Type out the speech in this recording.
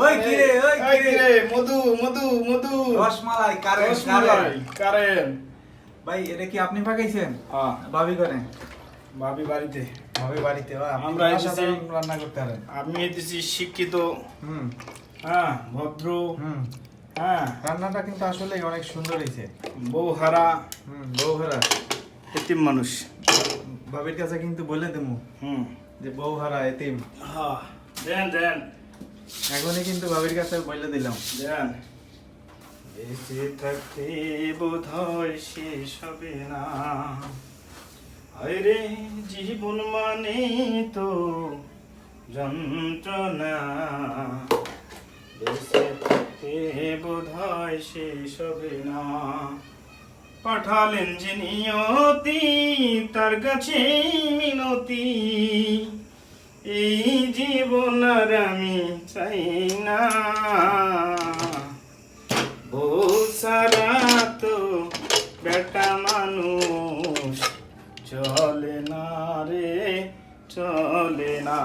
ওই কি রে মধু মধু মধু রসমালাই কারেন্ট রসমালাই কারেন। ভাই এটা কি আপনি পাকাইছেন? হ্যাঁ, ভাবি করে ভাবি বাড়িতে। ভাবি বাড়িতে আপনি আমরা এসেছি। সাধারণ রান্না করতে পারেন। আমি হইতেছি শিক্ষিত, হুম হ্যাঁ, ভদ্র, হুম হ্যাঁ, রান্নাটা কিন্তু আসলে অনেক সুন্দর হয়েছে। বউ হারা বউ হারা এতিম মানুষ। ভাবির কাছে কিন্তু বলে দেবো যে বউ হারা এতিম। হ্যাঁ, দেন দেন এখনই কিন্তু ভাবির কাছে বলে দিলাম। দেন। বেঁচে থাকতে বোধ হয় শেষ হবে না, আরে জীবন মানে তো যন্ত্রণা। বেঁচে থাকতে বোধ হয় শেষ হবে না, পাঠালেন যে নিয়তি তার কাছে মিনতি, এই জীবন আর আমি চাই না। বউ সারা তো বেটা মানুষ চলে না রে, চলে না।